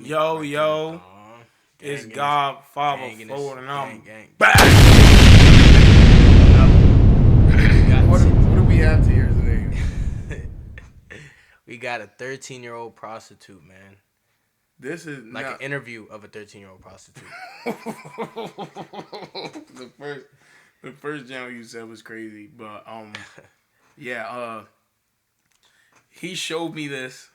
Yo, it's Godfatherfod, and I'm back. What do we have to hear today? We got a 13-year-old prostitute, man. This is like an interview of a 13-year-old prostitute. the first jam you said was crazy, but he showed me this.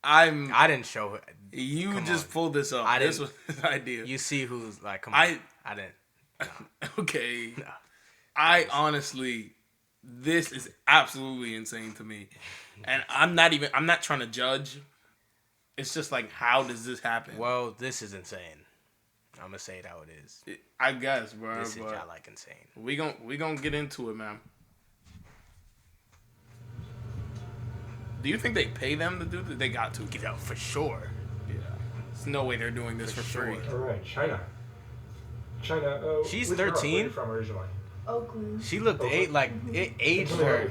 I didn't show it. You just pulled this up. This was his idea. You see who's like, come on. I didn't. No. Okay. No. I honestly, this is absolutely insane to me. And I'm not trying to judge. It's just like, how does this happen? Well, this is insane. I'm going to say it how it is. I guess, bro. This is y'all like insane. We gonna get into it, man. Do you think they pay them to do this? They got to. Get out for sure. Yeah. There's no way they're doing this for free. All right, Chyna. She's 13. Where are you from originally? Oakland. She looked it aged her.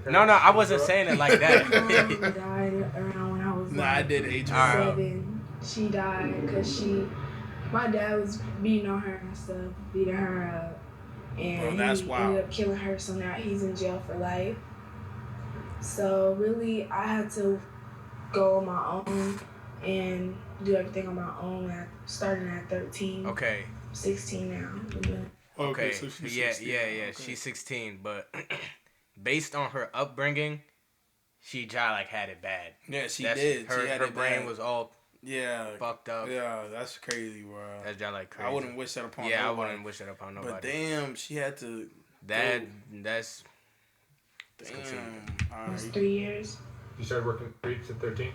No, I wasn't saying it like that. Died around when I was I did age 7. She died because my dad was beating on her and stuff, beating her up, and he ended up killing her. So now he's in jail for life. So really, I had to go on my own and do everything on my own. Starting at 13. Okay. 16 now. Okay. So she's yeah. 16. Okay. She's 16, but based on her upbringing, she had it bad. Yeah, she did. Her brain was all fucked up. Yeah, that's crazy, bro. That's just like crazy. I wouldn't wish that upon nobody. Yeah, I wouldn't wish that upon nobody. But damn, she had to. That's. Damn. It's 3 years. You started working streets at 13?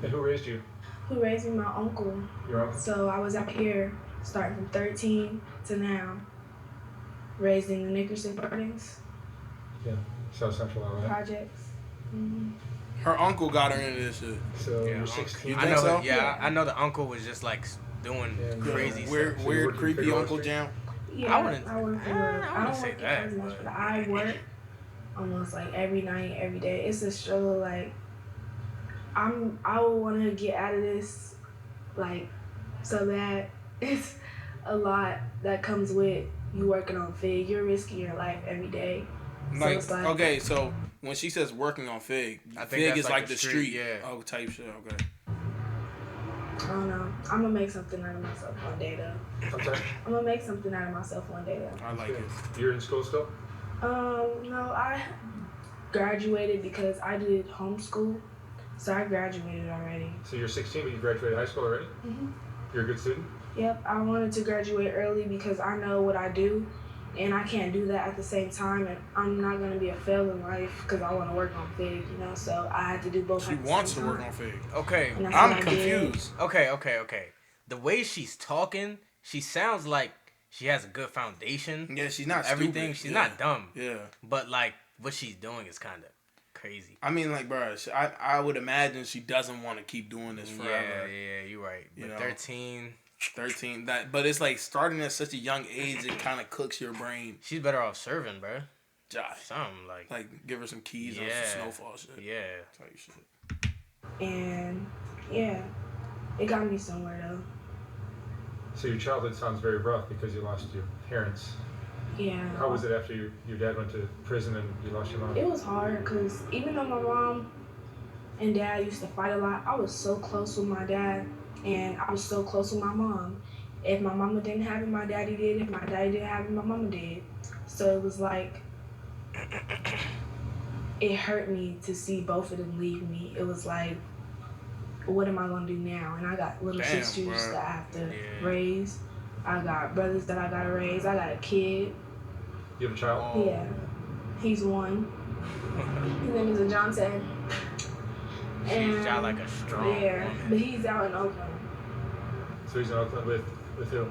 And who raised you? Who raised me? My uncle. Your uncle? So I was out here starting from 13 to now, raised in the Nickerson Gardens. Yeah, South Central LA. Projects. Mm-hmm. Her uncle got her into this shit. So you're 16. You think so? Yeah, I know the uncle was just like doing crazy stuff. Weird, creepy Uncle Jam. Yeah, I wouldn't say that. As much, but I work almost like every night, every day. It's a struggle. Like I would want to get out of this, like so that it's a lot that comes with you working on Fig. You're risking your life every day. Okay, so when she says working on Fig, Fig is like the street. Yeah. Oh, type shit. Okay. I don't know. I'm gonna make something out of myself one day, though. I'm sorry? I'm gonna make something out of myself one day, though. I like it. You're in school still? No, I graduated because I did homeschool, so I graduated already. So you're 16, but you graduated high school already? Mm-hmm. You're a good student? Yep, I wanted to graduate early because I know what I do, and I can't do that at the same time, and I'm not going to be a fail in life because I want to work on Fig, so I had to do both. She wants to work on Fig. Okay, I'm confused. Okay. The way she's talking, she sounds like she has a good foundation. Yeah, she's not everything. Stupid. She's not dumb. Yeah. But like what she's doing is kind of crazy. I mean, like, bro, I would imagine she doesn't want to keep doing this forever. Yeah, you're right. But 13, but it's like starting at such a young age, it kind of cooks your brain. She's better off serving, bro. Josh. Something like give her some keys or some snowfall shit. Yeah. Type shit. And yeah, it got me somewhere though. So your childhood sounds very rough because you lost your parents. Yeah. How was it after your dad went to prison and you lost your mom? It was hard because even though my mom and dad used to fight a lot, I was so close with my dad and I was so close with my mom. If my mama didn't have it, my daddy did. If my daddy didn't have it, my mama did. So it was like, it hurt me to see both of them leave me. It was like, what am I going to do now? And I got little sisters that I have to raise. I got brothers that I got to raise. I got a kid. You have a child? Yeah. He's 1. His name is Ajante. She's got like a strong woman. But he's out in Oakland. So he's in Oakland with who?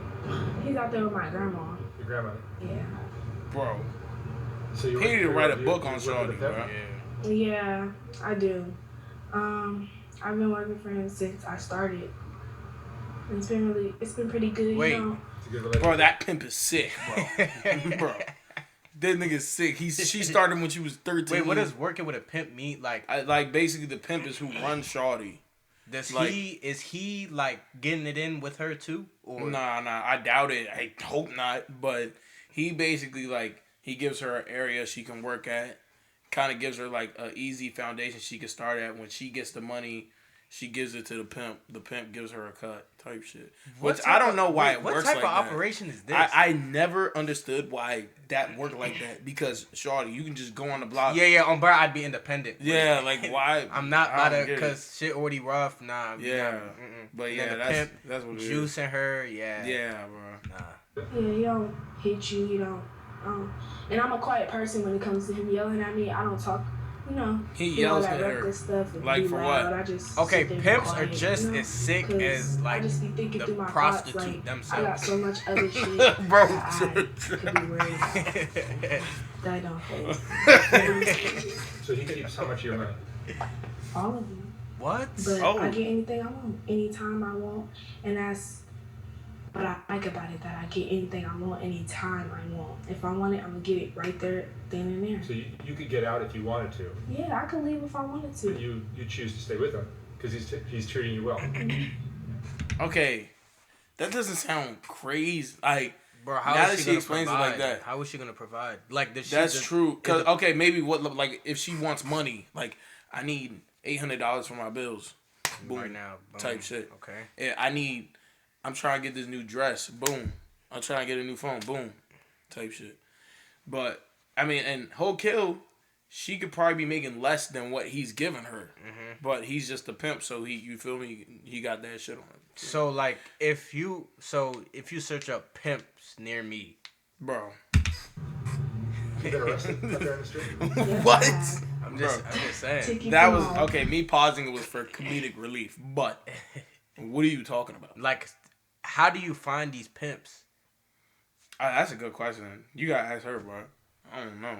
He's out there with my grandma. Your grandmother? Yeah. Bro. So he need to write a book on Shorty, bro. Yeah, I do. I've been working for him since I started. It's been pretty good. Wait. Bro, that pimp is sick, bro. Bro. That nigga's sick. She started when she was 13. Wait, what does working with a pimp mean? Like basically the pimp is who runs Shorty. Is he like getting it in with her too? Or Nah, I doubt it. I hope not. But he basically like he gives her an area she can work at. Kind of gives her like a easy foundation she can start at. When she gets the money, she gives it to the pimp. The pimp gives her a cut type shit. Which I don't know why it works like that. What type of operation is this? I never understood why that worked like that. Because shawty, you can just go on the block. Yeah. On bar, I'd be independent. Yeah, like why? I'm not about to because shit already rough. Nah. Yeah, but yeah, that's what it is. Juicing her. Yeah. Yeah, bro. Nah. Yeah, he don't hit you. He don't. And I'm a quiet person when it comes to him yelling at me. I don't talk. He yells at her. Stuff like for loud. what? I just okay, pimps are just as sick as like I just be thinking the through my prostitute thoughts, like, themselves. I got so much other shit bro. I could be worried about. That don't face. So he keeps how much of your money? All of them. What? But I get anything I want, anytime I want, and that's what I like about it. That I get anything I want, anytime I want. If I want it, I'm gonna get it right there, then and there. So you could get out if you wanted to. Yeah, I could leave if I wanted to. But you choose to stay with him because he's treating you well. Okay, that doesn't sound crazy. Like, bro, how now is that she she gonna explains provide? it like that, how is she gonna provide? Like, that's true. Cause okay, maybe what like if she wants money, like I need $800 for my bills, boom, right now, boom. type shit. Okay. Yeah, I'm trying to get this new dress, boom. I'm trying to get a new phone, boom, type shit. But I mean, and whole kill, she could probably be making less than what he's giving her. Mm-hmm. But he's just a pimp, so you feel me? He got that shit on him. So like, if you search up pimps near me, bro. You got arrested up there in the street? What? I'm just saying. That was okay. Me pausing it was for comedic relief, but what are you talking about? Like, how do you find these pimps? That's a good question. You gotta ask her, bro. I don't know.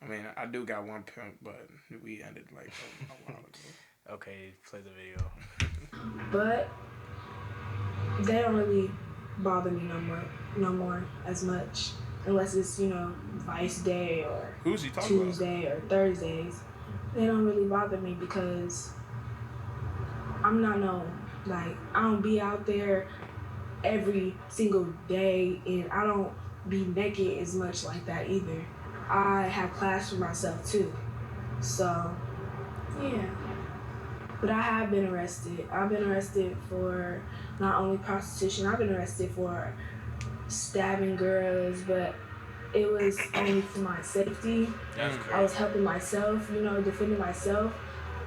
I mean, I do got one pimp, but we ended like a while ago. Okay, play the video. But they don't really bother me no more as much, unless it's Vice Day or Who's he talking Tuesday or Thursdays. They don't really bother me because I'm not I don't be out there every single day, and I don't be naked as much like that either. I have class for myself too, so yeah. But I have been arrested. I've been arrested for not only prostitution. I've been arrested for stabbing girls, but it was only for my safety. That's crazy. I was helping myself, defending myself.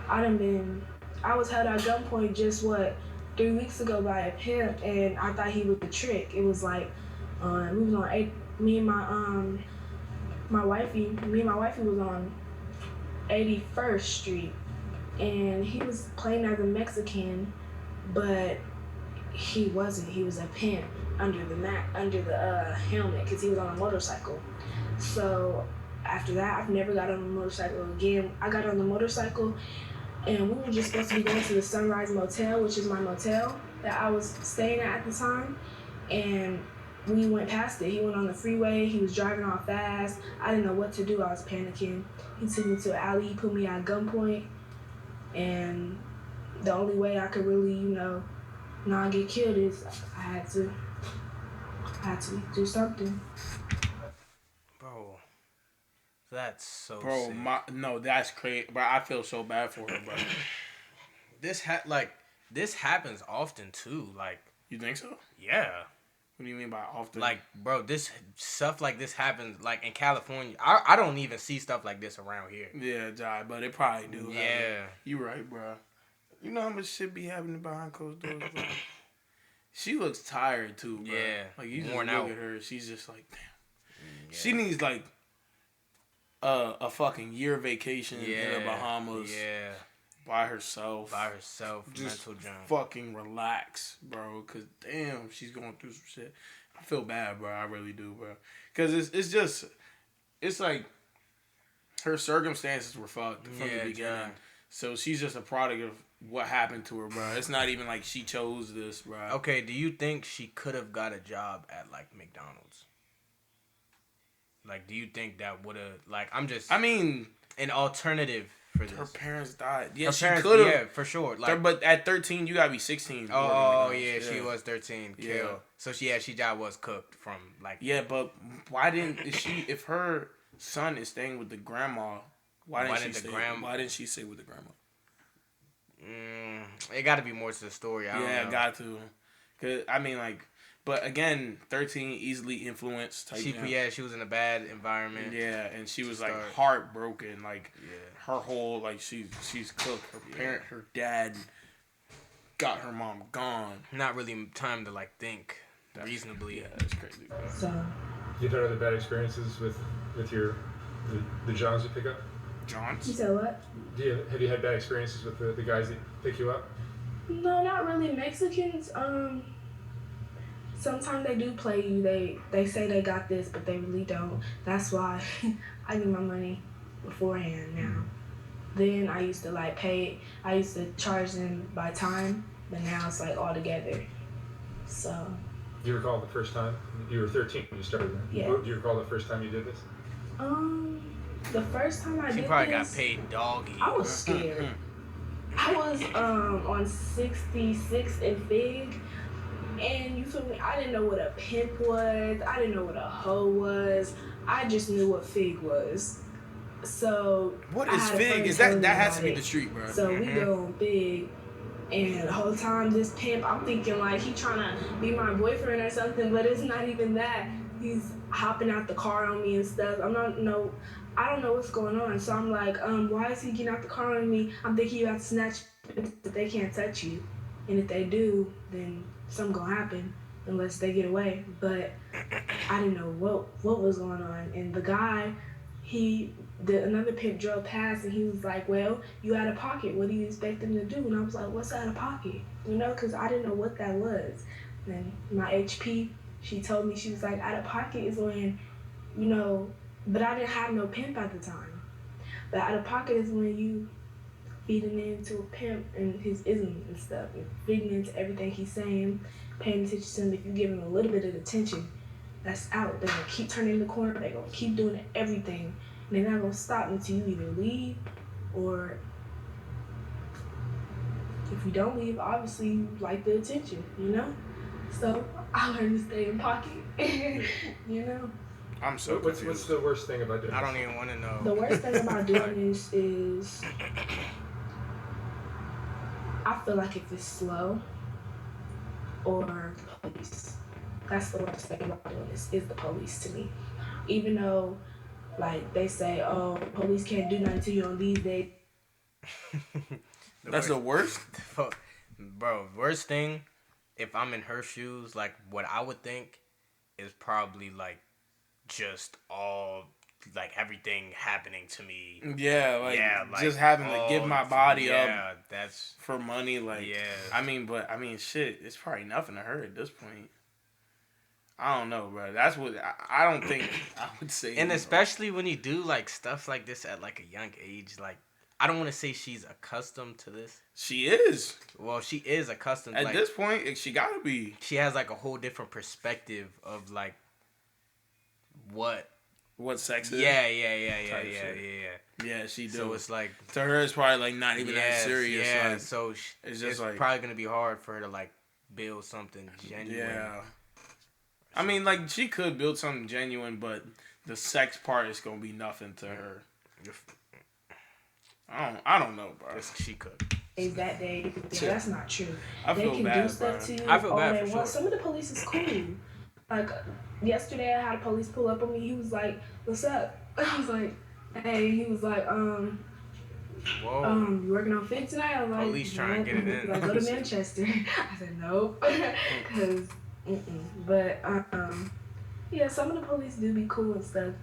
I was held at gunpoint just 3 weeks ago by a pimp, and I thought he was a trick. It was like we was on me and my wifey was on 81st Street, and he was playing as a Mexican, but he wasn't. He was a pimp under the helmet because he was on a motorcycle. So after that, I've never got on a motorcycle again. I got on the motorcycle, and we were just supposed to be going to the Sunrise Motel, which is my motel that I was staying at the time, and we went past it. He went on the freeway. He was driving off fast. I didn't know what to do. I was panicking. He took me to an alley. He put me at gunpoint, and the only way I could really, not get killed is I had to do something. Bro, that's so Bro, sick. That's crazy. Bro, I feel so bad for her, bro. This happens often too. Like, you think so? Yeah. What do you mean by often? Like, bro, this stuff like this happens like in California. I don't even see stuff like this around here. Yeah, Jai, but it probably do. Yeah. You right, bro. You know how much shit be happening behind closed doors, bro? She looks tired too, bro. Yeah. Like you just worn look out. at her, she's just like, damn. Yeah. She needs like a fucking year vacation in the Bahamas. Yeah. By herself. Just mental junk. Fucking relax, bro. Cause damn, she's going through some shit. I feel bad, bro. I really do, bro. Cause it's like her circumstances were fucked from the beginning. John. So she's just a product of what happened to her, bro. It's not even like she chose this, bro. Okay, do you think she could have got a job at like McDonald's? Like, do you think that would have an alternative for this. Her parents died. Yeah, Her she parents, could have. yeah, for sure. Like, But at 13, you gotta be 16. oh yeah, she was 13. Kill. So she job was cooked from like. Yeah, but why didn't she? If her son is staying with the grandma, why didn't she stay with the grandma? It got to be more to the story. I don't know. Got to. Cause I mean, like, but again, 13 easily influenced. Type she was in a bad environment. Yeah, and she was like heartbroken. Like, her whole like she's cooked. Her dad got her mom gone. Not really time to like think reasonably. Yeah, that's crazy. So. You've had other bad experiences with the Johns you pick up? Johns? You said what? Have you had bad experiences with the guys that pick you up? No, not really. Mexicans, sometimes they do play you. They say they got this, but they really don't. That's why I get my money beforehand now. Then I used to I used to charge them by time, but now it's like all together. So. Do you recall the first time? You were 13 when you started then. Yeah. Do you recall the first time you did this? The first time I did this. She probably got paid doggy. I was scared. I was on 66 and Fig, and you feel me? I didn't know what a pimp was. I didn't know what a hoe was. I just knew what Fig was. So what is Fig? Is that has to be the street, bro? So we go on Fig, and the whole time this pimp, I'm thinking like he trying to be my boyfriend or something, but it's not even that. He's hopping out the car on me and stuff. I don't know what's going on. So I'm like, why is he getting out the car on me? I'm thinking you have to snatch, but they can't touch you. And if they do, then something gonna happen unless they get away. But I didn't know what was going on. And the guy, another pimp drove past and he was like, well, you out of pocket. What do you expect them to do? And I was like, what's out of pocket? You know, because I didn't know what that was. And my HP, she told me, she was like, out of pocket is when, you know, but I didn't have no pimp at the time. But out of pocket is when you feeding into a pimp and his ism and stuff, and feeding into everything he's saying, paying attention to him. If you give him a little bit of attention, that's out. They're gonna keep turning the corner. They're gonna keep doing everything. And they're not gonna stop until you either leave or if you don't leave, obviously you like the attention, you know? So I learned to stay in pocket, you know? I'm so confused. What's the worst thing about doing this? I don't even want to know. The worst thing about doing this is I feel like if it's slow or the police. That's the worst thing about doing this is the police to me. Even though, like, they say, oh, police can't do nothing to you on these days. That's the worst? Bro, worst thing, if I'm in her shoes, like, what I would think is probably, like, just all, like, everything happening to me. Yeah, like just having to give my body up. Yeah, that's for money. Like, yeah. I mean, shit, it's probably nothing to her at this point. I don't know, bro. That's what I don't think I would say. And especially when you do, like, stuff like this at, like, a young age, like, I don't want to say she's accustomed to this. She is. Well, she is accustomed. At this point, she gotta be. She has, like, a whole different perspective of, like, what sex is. Yeah. Yeah, she do. So it's like, to her, it's probably like not even that serious. Yeah, like, so it's just like probably gonna be hard for her to like build something genuine. Yeah. I mean, like, she could build something genuine, but the sex part is gonna be nothing to her. I don't know, bro. She could. Is that day? Yeah, that's not true. I they feel can bad, do stuff bro. to you. I feel bad they for want. sure. Some of the police is cool. Like yesterday, I had a police pull up on me. He was like, "What's up?" I was like, "Hey." He was like, Whoa. You working on Fig tonight?" I was like, Police trying to get it in. Like, go to Manchester. I said nope, cause But yeah, some of the police do be cool and stuff.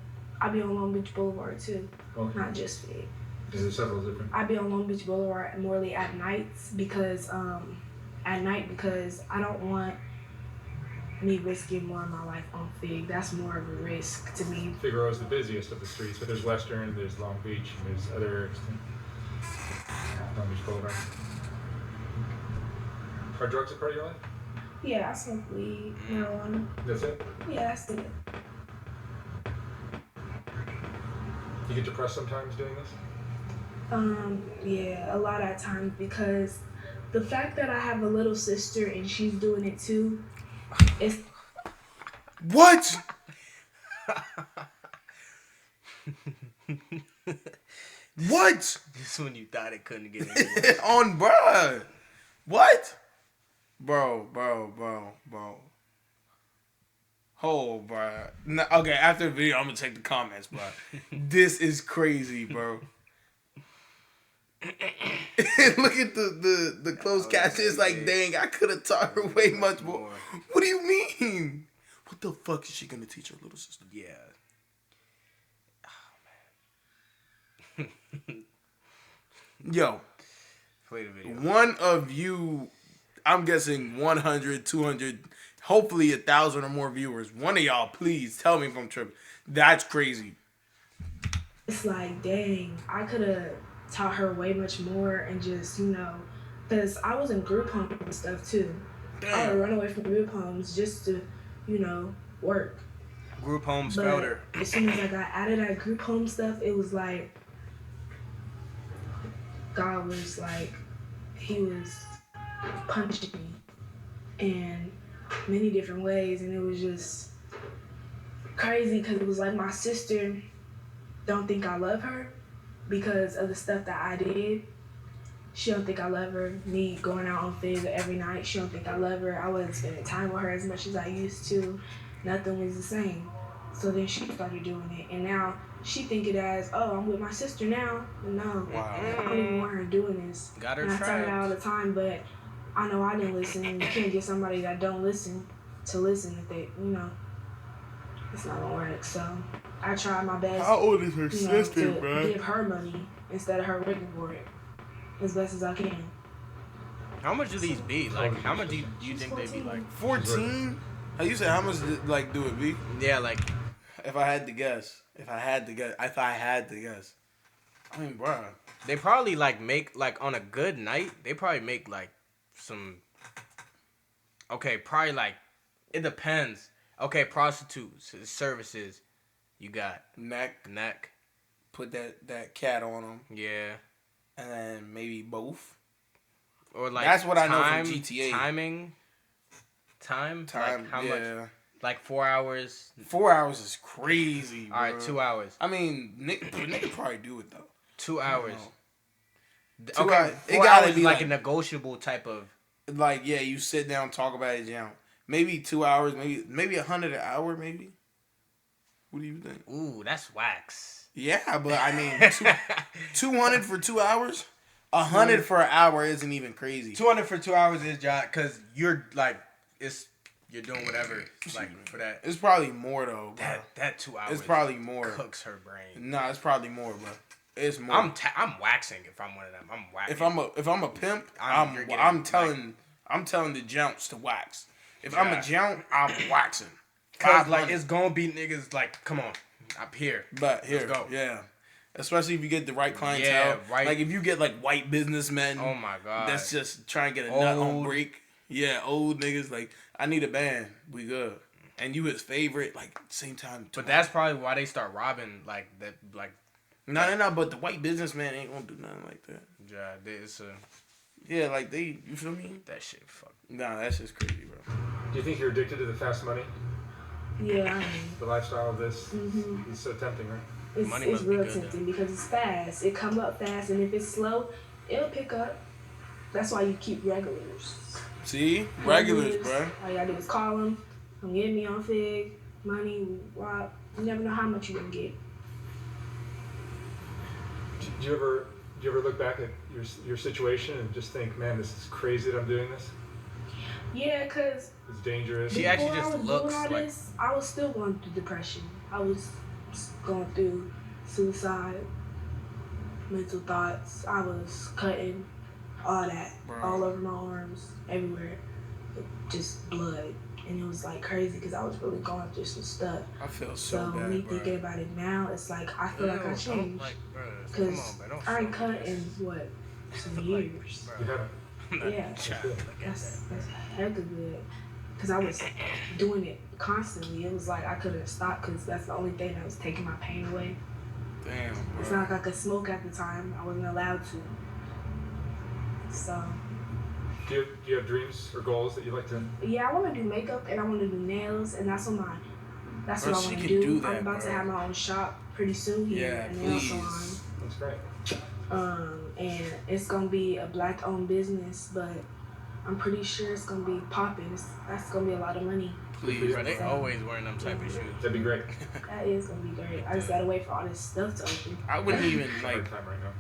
I be on Long Beach Boulevard too, not just Fig. Because there's several different. I be on Long Beach Boulevard morely at nights because I don't want me risking more of my life on Fig. That's more of a risk to me. Figueroa is the busiest of the streets, but there's Western, there's Long Beach, and there's other Long Beach Boulevard. Are drugs a part of your life? Yeah, I smoke weed, marijuana. That's it? Yeah, that's it. You get depressed sometimes doing this? Yeah, a lot of times because the fact that I have a little sister and she's doing it too, it's What? What? Just when you thought it couldn't get any worse. On bruh. What? Bro. Oh, bruh. No, okay, after the video, I'm gonna check the comments, bro. This is crazy, bro. Look at the closed caption. It's like, dang, I could have taught her way much more. What do you mean? What the fuck is she gonna teach her little sister? Yeah. Yo, Play the video. one of you, I'm guessing 100, 200, hopefully 1,000 or more viewers. One of y'all, please tell me if I'm tripping. That's crazy. it's like, dang, I could have taught her way much more and just, because I was in group homes and stuff too. I would run away from group homes just to, work. Group homes But failed her. as soon as I got out of that group home stuff, it was like, God was like, he was punching me in many different ways, and it was just crazy because it was like my sister don't think I love her because of the stuff that I did. She don't think I love her. Me going out on Fig every night, she don't think I love her. I wasn't spending time with her as much as I used to. Nothing was the same. So then she started doing it, and now she think it as, oh, I'm with my sister now. No, I don't even want her doing this. Got her and I tell her trapped. that all the time, but I know I didn't listen. And you can't get somebody that don't listen to listen if they, it's not gonna work. So I tried my best. How old is her sister, to bro? give her money instead of her working for it as best as I can. How much do these be? Like, how much do you think they be like? 14? You said how much did, do it be? Yeah, like, If I had to guess. I mean, bro. they probably like make like on a good night. They probably make like some. Okay, probably like it depends. Okay, prostitutes services. You got Neck. Put that cat on them. Yeah. And then maybe both. Or like that's what I know time, from GTA. Time. Like how yeah. much? Like 4 hours. 4 hours is crazy. Bro. All right, 2 hours. I mean, nigga probably do it though. 2 hours. Okay, Okay, it 4 gotta hours be is like like a negotiable type of. Like, yeah, you sit down, talk about it, down. Maybe 2 hours, maybe 100 an hour, maybe. What do you think? Ooh, that's wax. Yeah, but I mean, 200 for 2 hours, 100 for an hour isn't even crazy. 200 for 2 hours is job because you're like you're doing whatever like for that. It's probably more though. Bro. That 2 hours. It's probably more. Cooks her brain. Nah, it's probably more, bro. It's more. I'm waxing if I'm one of them. I'm waxing. If I'm a pimp, I'm telling the jounts to wax. If I'm a jount, I'm waxing. Cause like it's gonna be niggas like, come on, I'm here. But here, let's go. Yeah. Especially if you get the right clientele. Yeah, right. Like if you get like white businessmen. Oh my god. That's just trying to get a nut on break. Yeah, old niggas like, I need a band. We good. And you his favorite, like same time. But that's probably why they start robbing like that. Like no. But the white businessman ain't gonna do nothing like that. Yeah, it's yeah, like they. You feel me? That shit, fuck. Nah, that's just crazy, bro. Do you think you're addicted to the fast money? Yeah, I mean, The lifestyle of this is so tempting, right? It's real tempting because it's fast. It come up fast, and if it's slow, it'll pick up. That's why you keep regulars. See? Regulars, bro. All you gotta do is call them. Come get me on Fig. Money, rob. You never know how much you're gonna get. Do you ever look back at your situation and just think, man, this is crazy that I'm doing this? Yeah, cause it's dangerous. She actually just looks like this, I was still going through depression. I was going through suicide, mental thoughts. I was cutting, all that, all over my arms, everywhere, just blood. And it was like crazy because I was really going through some stuff. I feel so bad, me thinking about it now, it's like I feel like I changed. Because I ain't cut in some years. Yeah, that's hella good. Because I was doing it constantly. It was like I couldn't stop because that's the only thing that was taking my pain away. Damn, bro. It's not like I could smoke at the time. I wasn't allowed to. So. Do you have dreams or goals that you like to? Yeah, I want to do makeup and I want to do nails, and that's what I want to do. I'm about to have my own shop pretty soon here, a nail salon. That's great. And it's gonna be a black-owned business, but I'm pretty sure it's gonna be popping. That's gonna be a lot of money. Please, bro. They always wearing them type of shoes. That'd be great. That is gonna be great. I just gotta wait for all this stuff to open. I wouldn't even Hard time right now.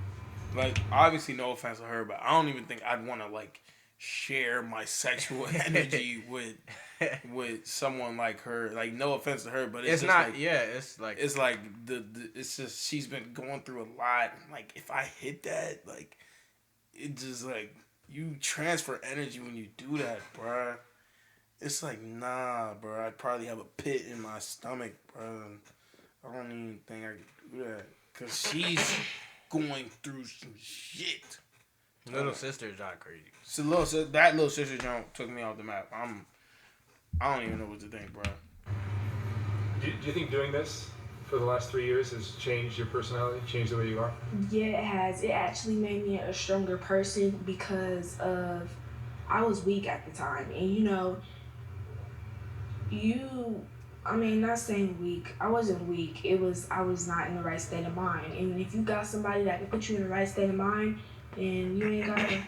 like obviously no offense to her, but I don't even think I'd want to like share my sexual energy with someone like her. Like no offense to her, but it's just not. Like, yeah, it's like it's just she's been going through a lot. Like if I hit that, like it just like you transfer energy when you do that, bruh. It's like nah, bro. I'd probably have a pit in my stomach, bro. I don't even think I could do that because she's going through some shit. Little sister's not crazy. So that little sister jump took me off the map. I don't even know what to think, bro. Do you think doing this for the last 3 years has changed your personality, changed the way you are? Yeah, it has. It actually made me a stronger person because of I was weak at the time, and not saying weak. I wasn't weak. I was not in the right state of mind. And if you got somebody that can put you in the right state of mind, then you ain't gotta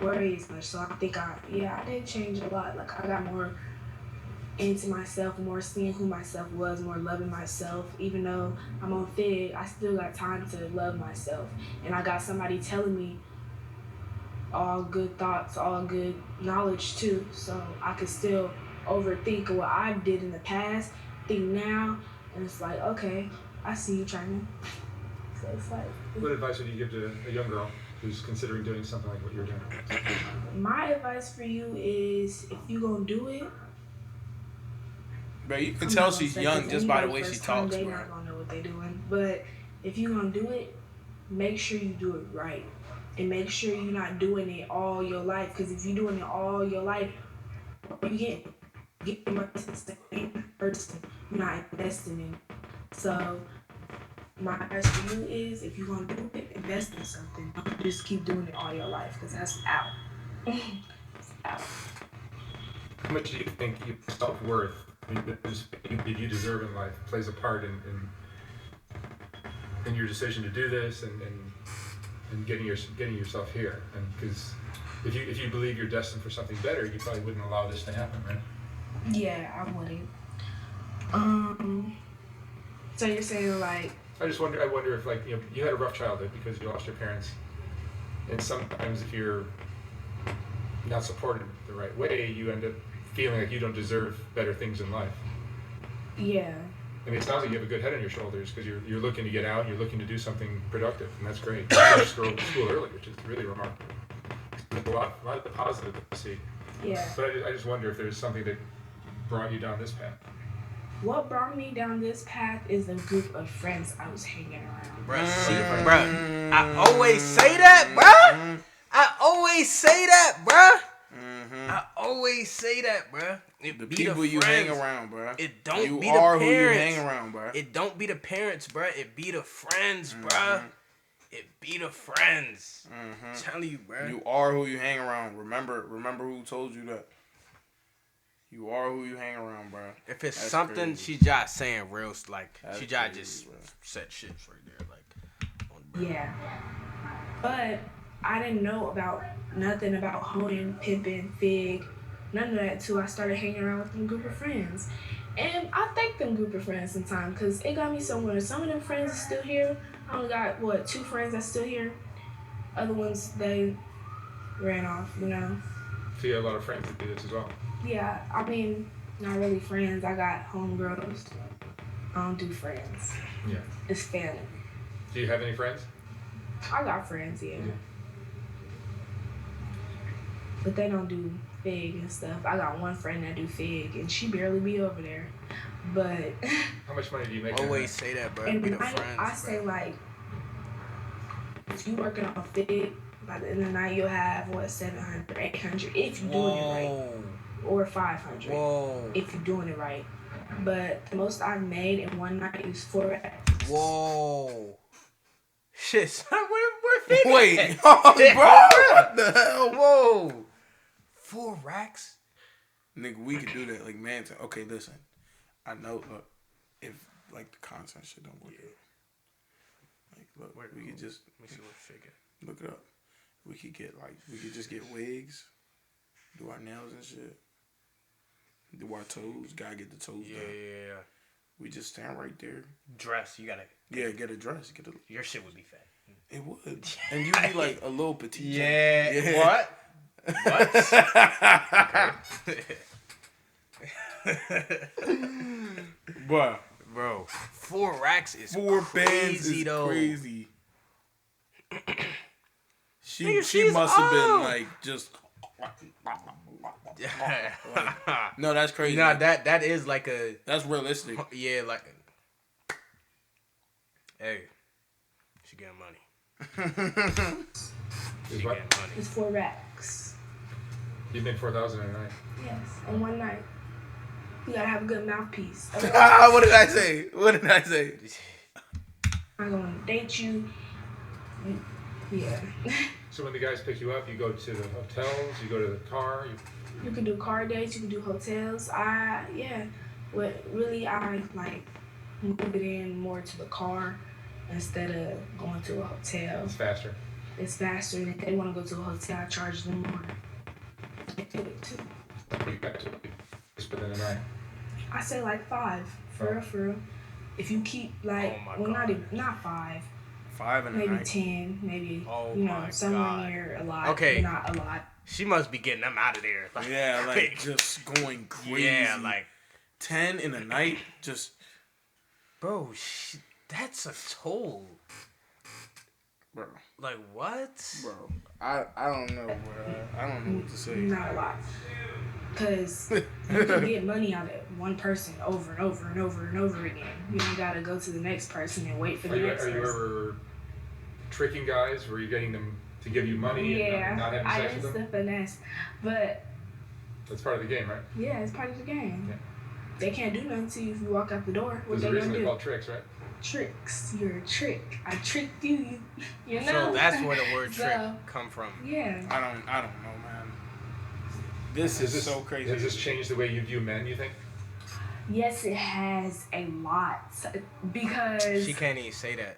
worry as much. So I think I did change a lot. Like I got more into myself, more seeing who myself was, more loving myself. Even though I'm on FIG, I still got time to love myself. And I got somebody telling me all good thoughts, all good knowledge too. So I could still overthink what I did in the past, think now, and it's like, okay, I see you, Chyna. So it's like. What advice would you give to a young girl who's considering doing something like what you're doing? My advice for you is if you're gonna do it. Bro, you can tell she's young just by the way she talks, They're bro. not gonna know what they're doing. But if you're gonna do it, make sure you do it right. And make sure you're not doing it all your life. Because if you're doing it all your life, you get more to the same person you're not investing in. So my advice for you is if you're gonna do it, invest in something. Don't just keep doing it all your life because that's out. It's out. How much do you think your self-worth, that you deserve in life, plays a part in your decision to do this and getting yourself here? And because if you believe you're destined for something better, you probably wouldn't allow this to happen, right? Yeah, I wouldn't. So you're saying like? I wonder if like you had a rough childhood because you lost your parents, and sometimes if you're not supported the right way, you end up feeling like you don't deserve better things in life. Yeah. I mean, it sounds like you have a good head on your shoulders because you're looking to get out, you're looking to do something productive, and that's great. You finished school early, which is really remarkable. There's a lot of the positive to see. Yeah. But I just wonder if there's something that brought you down this path. What brought me down this path is a group of friends I was hanging around. Bruh, I always say that, bruh. I always say that, bruh. It The be people the you hang around, bruh. It don't you be the are parents. who you hang around, bruh. It don't be the parents, bruh. It be the friends, bruh. It be the friends. I'm telling you, bruh. You are who you hang around. Remember who told you that. You are who you hang around, bro. If it's That's something, crazy. she just saying real, like, That's she just crazy, bro. said shit right there, like, on the Yeah. But I didn't know nothing about honing, pimping, fig, none of that too. I started hanging around with them group of friends. And I thank them group of friends sometimes because it got me somewhere. Some of them friends are still here. I only got, 2 friends that's still here. Other ones, they ran off, So you have a lot of friends that do this as well? Yeah, I mean, not really friends. I got homegirls. I don't do friends. Yeah. It's family. Do you have any friends? I got friends, yeah. But they don't do fig and stuff. I got one friend that do fig, and she barely be over there. But How much money do you make? Always say that, bro. and Be the I friends, say bro. like, if you working on fig, by the end of the night you'll have 700, 800 if you doing it right, or 500 if you're doing it right. But the most I've made in one night is 4 racks. Whoa. Shit, son, we're finished. Wait, oh, bro, what the hell? Whoa, 4 racks. Nigga, we could do that. Like, man, okay, listen. I know, look, if, like, the content shit don't work out. Like, look, we could just... Let me see what figure. Look it up. We could just get wigs, do our nails and shit, do our toes. Gotta get the toes done. Yeah. We just stand right there. Dress, you gotta... Yeah, get a dress. Your shit would be fat. It would. And you'd be like a little petite. Yeah. What? Bro, 4 racks is 4 crazy, bands is though. crazy. She Nigga, must have been like just. No, that's crazy. Nah, that is like a. That's realistic. Yeah, like. Hey, she getting money. She what? getting money. It's 4 racks. You made 4,000 in a night. Yes, in one night. You gotta have a good mouthpiece. What did I say? I'm gonna date you. Yeah. So when the guys pick you up, you go to the hotels, you go to the car. You can do car dates, you can do hotels. I like move it in more to the car instead of going to a hotel. It's faster. It's faster, and if they want to go to a hotel, I charge them more. They do it too. You got to just within a night. I say like 5, for real. If you keep like, not 5. 5 and a maybe night. 10, maybe my somewhere God. near a lot. Okay. Not a lot. She must be getting them out of there. Yeah, like just going crazy. Yeah, like 10 in a night, just. Bro, that's a toll. Bro. Like what? Bro, I don't know, bro. I don't know what to say. Not a lot. Because you can get money out of one person over and over and over and over again. You don't gotta go to the next person and wait for the next Are you person. ever tricking guys? Were you getting them to give you money and not having I sex used with to them? finesse. But That's part of the game, right? yeah, it's part of the game. Yeah. They can't do nothing to you if you walk out the door. What There's they a gonna reason they're do? called tricks, right? Tricks. You're a trick. I tricked you. You know. So that's where the word trick So, come from. Yeah. I don't know, man. This is so crazy. Has this changed the way you view men, you think? Yes, it has a lot because She can't even say that.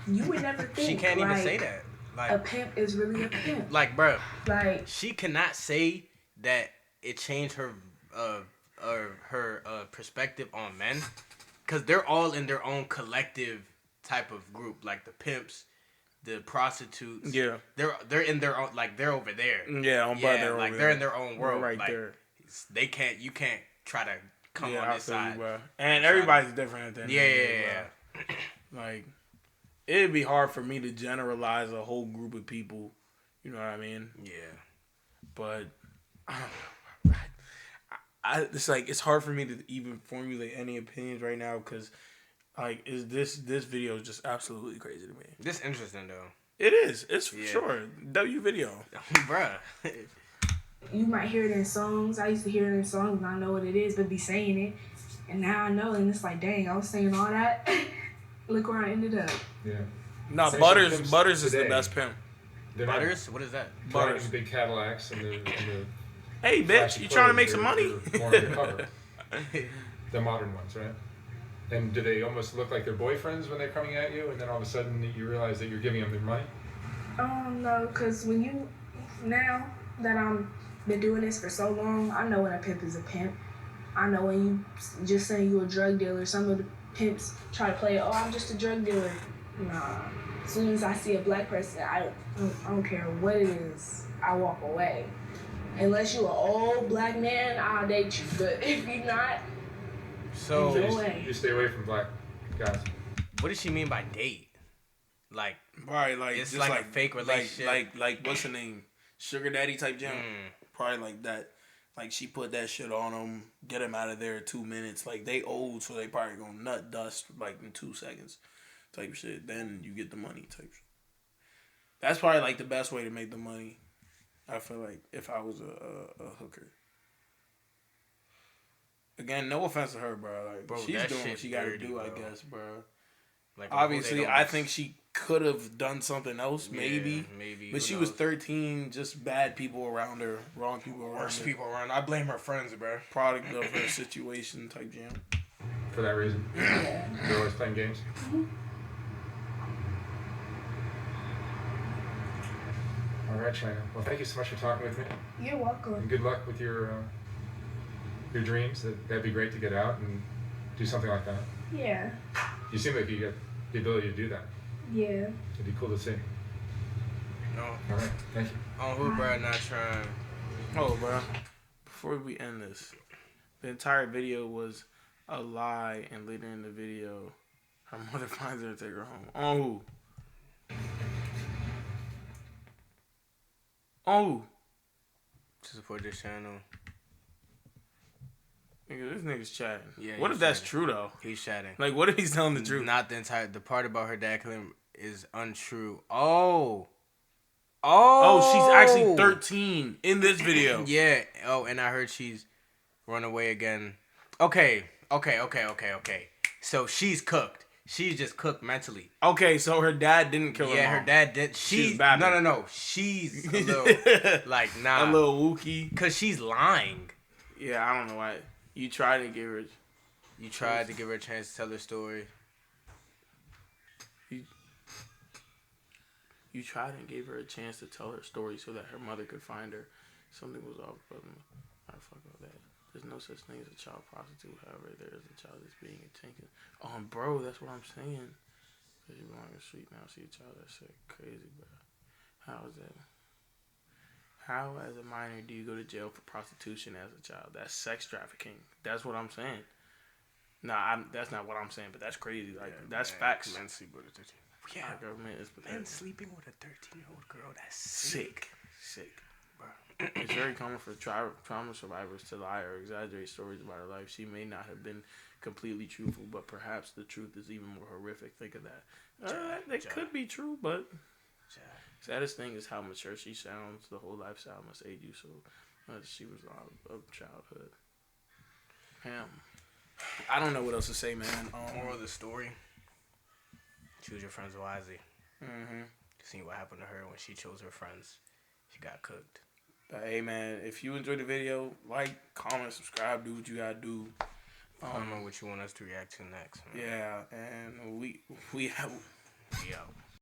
you would never think She can't even like, say that. a Like, pimp is really a pimp. bro, Like she cannot say that it changed her perspective on men, because they're all in their own collective type of group, like the pimps, the prostitutes. Yeah. They're in their own, like they're over there. Yeah, on Yeah, like they're in their own world. Right like, there. You can't try to come on I this feel you, side. bro. And everybody's different at the end of the day, Yeah. bro. Like, it'd be hard for me to generalize a whole group of people. You know what I mean? Yeah. But it's like it's hard for me to even formulate any opinions right now because, like, this video is just absolutely crazy to me. This interesting though. It is. It's for sure. W video. Bruh. you might hear it in songs. I used to hear it in songs and I know what it is, but be saying it. And now I know, and it's like, dang, I was saying all that. Look where I ended up. Yeah. No, Say Butters some Butters is the today. best pimp. They're not Butters? What is that? driving Butters. the big Cadillacs and the Hey, bitch, flashy you trying to make clothes. some money? They're more undercover. The modern ones, right? And do they almost look like their boyfriends when they're coming at you, and then all of a sudden you realize that you're giving them their money? No, because now that I'm been doing this for so long, I know when a pimp is a pimp. I know when you just saying you a drug dealer. Some of the pimps try to play, oh, I'm just a drug dealer. Nah. As soon as I see a black person, I don't care what it is. I walk away. Unless you an old black man, I'll date you. But if you're not, So, No way. You stay away from black guys. what does she mean by date? Like, Probably like It's just like a fake relationship. Like what's her name? Sugar daddy type jam. Probably like that. Like she put that shit on him, get him out of there in 2 minutes. Like they old, so they probably gonna nut dust like in 2 seconds, type shit. Then you get the money, type shit. That's probably like the best way to make the money. I feel like if I was a hooker. Again, no offense to her, bro. Like Bro, she's that doing what shit she gotta dirty, do, I bro. guess, bro. like Obviously, they don't- I think she could have done something else, maybe. Maybe. But she was 13, just bad people around her, wrong people around her. Worst people around. I blame her friends, bro. Product of her situation type jam. For that reason? Yeah. You're always playing games? Mm-hmm. All right, Chyna. Well, thank you so much for talking with me. You're welcome. And good luck with your dreams. That'd be great to get out and do something like that. Yeah. You seem like you get the ability to do that. Yeah. It'd be cool to see. No. All right. Thank you. On who, bro? Not trying. Oh, bro. Before we end this, the entire video was a lie, and later in the video, her mother finds her and take her home. On who? On who? To support this channel. Nigga, this nigga's chatting. Yeah, what he's if that's chatting. true, though? He's chatting. Like, what if he's telling the truth? Not the entire. The part about her dad killing him is untrue. Oh, she's actually 13 in this video. Yeah. Oh, and I heard she's run away again. Okay. So she's cooked. She's just cooked mentally. Okay, so her dad didn't kill her mom. Her dad did. She's babbling. No. She's a little like a little wookie. Cause she's lying. Yeah, I don't know why. You tried to give her. You tried to give her a chance to tell her story. You tried and gave her a chance to tell her story so that her mother could find her. Something was off, but fuck all that. There's no such thing as a child prostitute. However, there is a child that's being taken. Oh, bro, that's what I'm saying. Because you belong in the street now, see a child that's sick. Crazy, bro. How is that? How, as a minor, do you go to jail for prostitution as a child? That's sex trafficking. That's what I'm saying. Nah, that's not what I'm saying, but that's crazy. Like, that's facts. Men sleep with a 13. Yeah, government is Men sleeping with a 13-year-old girl. That's sick. Bro. It's very common for trauma survivors to lie or exaggerate stories about her life. She may not have been completely truthful, but perhaps the truth is even more horrific. Think of that. That could be true, but saddest thing is how mature she sounds. The whole lifestyle must aid you. So she was out of childhood. Damn. I don't know what else to say, man. Moral of the story: choose your friends wisely. Mm-hmm. See what happened to her when she chose her friends. She got cooked. But hey, man, if you enjoyed the video, like, comment, subscribe, do what you gotta do. I don't know what you want us to react to next. Man. Yeah, and we out.